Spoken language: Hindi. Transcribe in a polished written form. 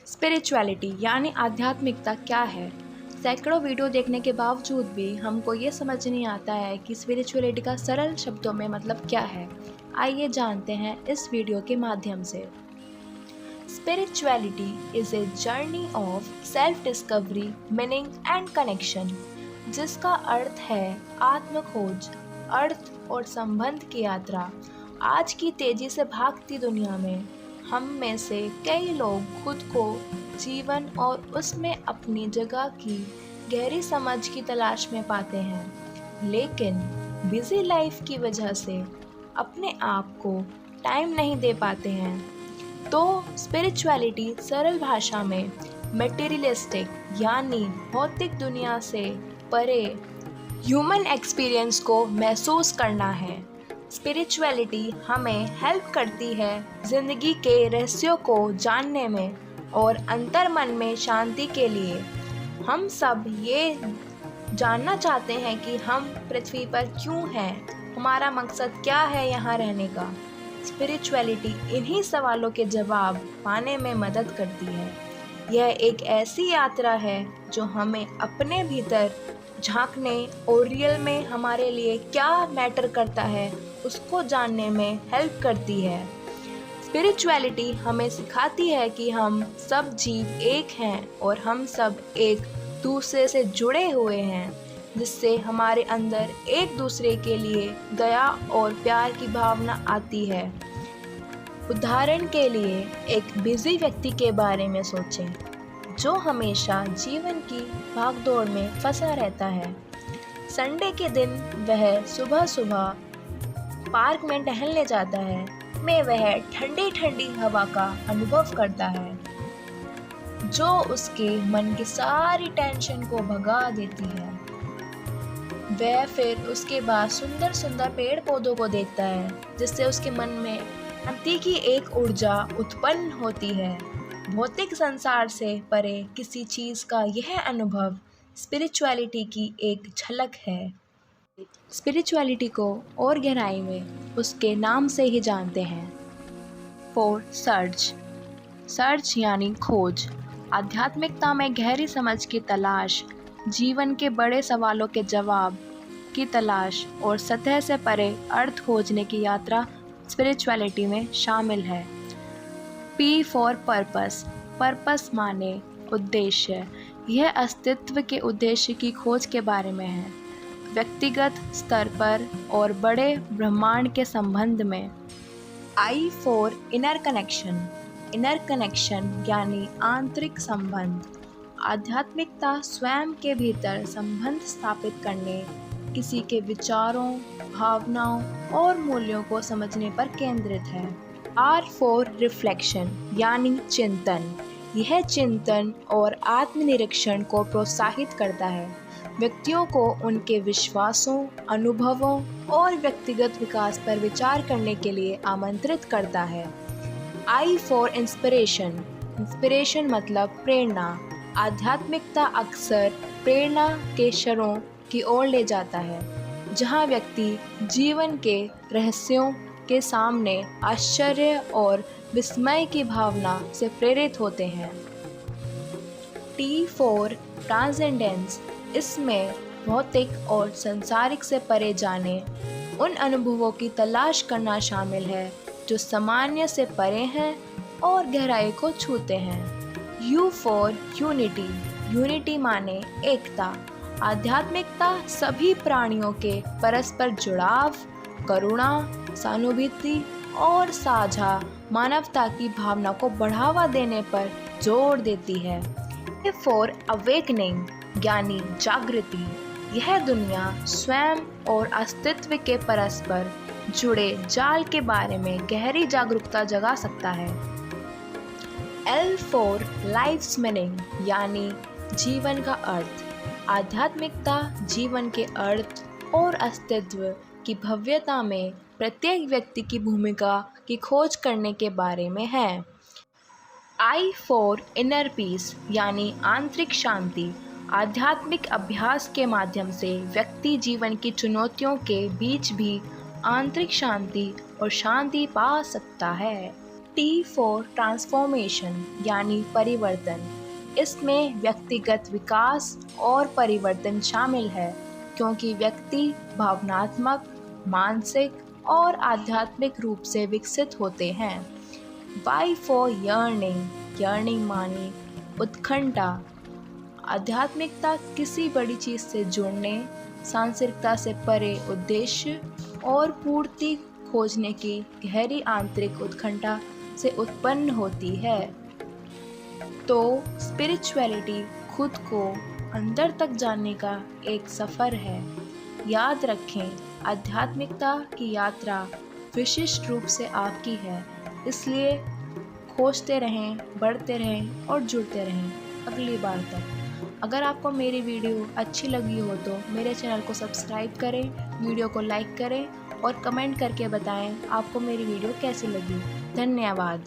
स्पिरिचुअलिटी यानी आध्यात्मिकता क्या है? सैकड़ों वीडियो देखने के बावजूद भी हमको ये समझ नहीं आता है कि स्पिरिचुअलिटी का सरल शब्दों में मतलब क्या है। आइए जानते हैं इस वीडियो के माध्यम से। Spirituality is a journey of self discovery, meaning and connection, जिसका अर्थ है आत्म खोज, अर्थ और संबंध की यात्रा। आज की तेजी से भागती दुनिया में हम में से कई लोग खुद को, जीवन और उसमें अपनी जगह की गहरी समझ की तलाश में पाते हैं, लेकिन बिजी लाइफ की वजह से अपने आप को टाइम नहीं दे पाते हैं। तो स्पिरिचुअलिटी सरल भाषा में मटेरियलिस्टिक यानी भौतिक दुनिया से परे ह्यूमन एक्सपीरियंस को महसूस करना है। स्पिरिचुअलिटी हमें हेल्प करती है ज़िंदगी के रहस्यों को जानने में और अंतर्मन में शांति के लिए। हम सब ये जानना चाहते हैं कि हम पृथ्वी पर क्यों हैं, हमारा मकसद क्या है यहाँ रहने का। स्पिरिचुअलिटी इन्हीं सवालों के जवाब पाने में मदद करती है। यह एक ऐसी यात्रा है जो हमें अपने भीतर झांकने और रियल में हमारे लिए क्या मैटर करता है उसको जानने में हेल्प करती है। स्पिरिचुअलिटी हमें सिखाती है कि हम सब जीव एक हैं और हम सब एक दूसरे से जुड़े हुए हैं, जिससे हमारे अंदर एक दूसरे के लिए दया और प्यार की भावना आती है। उदाहरण के लिए एक बिजी व्यक्ति के बारे में सोचें जो हमेशा जीवन की भागदौड़ में फंसा रहता है। संडे के दिन वह सुबह सुबह पार्क में टहलने जाता है, में वह ठंडी ठंडी हवा का अनुभव करता है जो उसके मन की सारी टेंशन को भगा देती है। वह फिर उसके बाद सुंदर सुंदर पेड़ पौधों को देखता है, जिससे उसके मन में शांति की एक ऊर्जा उत्पन्न होती है। भौतिक संसार से परे किसी चीज़ का यह अनुभव स्पिरिचुअलिटी की एक झलक है। स्पिरिचुअलिटी को और गहराई में उसके नाम से ही जानते हैं। फॉर सर्च यानी खोज, आध्यात्मिकता में गहरी समझ की तलाश, जीवन के बड़े सवालों के जवाब की तलाश और सतह से परे अर्थ खोजने की यात्रा स्पिरिचुअलिटी में शामिल है। पी फॉर पर्पस माने उद्देश्य। यह अस्तित्व के उद्देश्य की खोज के बारे में है, व्यक्तिगत स्तर पर और बड़े ब्रह्मांड के संबंध में। आई फॉर इनर कनेक्शन यानी आंतरिक संबंध। आध्यात्मिकता स्वयं के भीतर संबंध स्थापित करने, किसी के विचारों, भावनाओं और मूल्यों को समझने पर केंद्रित है। आर फॉर रिफ्लेक्शन यानी चिंतन। यह चिंतन और आत्मनिरीक्षण को प्रोत्साहित करता है, व्यक्तियों को उनके विश्वासों, अनुभवों और व्यक्तिगत विकास पर विचार करने के लिए आमंत्रित करता है। आई फॉर इंस्पिरेशन मतलब प्रेरणा। आध्यात्मिकता अक्सर प्रेरणा के क्षणों की ओर ले जाता है, जहाँ व्यक्ति जीवन के रहस्यों के सामने आश्चर्य और विस्मय की भावना से प्रेरित होते हैं। T for transcendence. इसमें भौतिक और सांसारिक से परे जाने, उन अनुभवों की तलाश करना शामिल है जो सामान्य से परे हैं और गहराई को छूते हैं। यू फॉर यूनिटी माने एकता। आध्यात्मिकता सभी प्राणियों के परस्पर जुड़ाव, करुणा, सहानुभूति और साझा मानवता की भावना को बढ़ावा देने पर जोर देती है। फॉर अवेकनिंग यानी जागृति। यह दुनिया स्वयं और अस्तित्व के परस्पर जुड़े जाल के बारे में गहरी जागरूकता जगा सकता है। एल फॉर लाइफ्स मीनिंग यानी जीवन का अर्थ। आध्यात्मिकता जीवन के अर्थ और अस्तित्व की भव्यता में प्रत्येक व्यक्ति की भूमिका की खोज करने के बारे में है। आई फॉर इनर पीस यानी आंतरिक शांति। आध्यात्मिक अभ्यास के माध्यम से व्यक्ति जीवन की चुनौतियों के बीच भी आंतरिक शांति और शांति पा सकता है। T फॉर ट्रांसफॉर्मेशन यानी परिवर्तन। इसमें व्यक्तिगत विकास और परिवर्तन शामिल है, क्योंकि व्यक्ति भावनात्मक, मानसिक और आध्यात्मिक रूप से विकसित होते हैं। Y फॉर यर्निंग, यर्निंग माने उत्कंठा, आध्यात्मिकता किसी बड़ी चीज़ से जुड़ने, सांसारिकता से परे उद्देश्य और पूर्ति खोजने की गहरी आंतरिक उत्कंठा से उत्पन्न होती है। तो स्पिरिचुअलिटी खुद को अंदर तक जानने का एक सफ़र है। याद रखें, आध्यात्मिकता की यात्रा विशिष्ट रूप से आपकी है, इसलिए खोजते रहें, बढ़ते रहें और जुड़ते रहें अगली बार तक। अगर आपको मेरी वीडियो अच्छी लगी हो तो मेरे चैनल को सब्सक्राइब करें, वीडियो को लाइक करें और कमेंट करके बताएं आपको मेरी वीडियो कैसी लगी। धन्यवाद।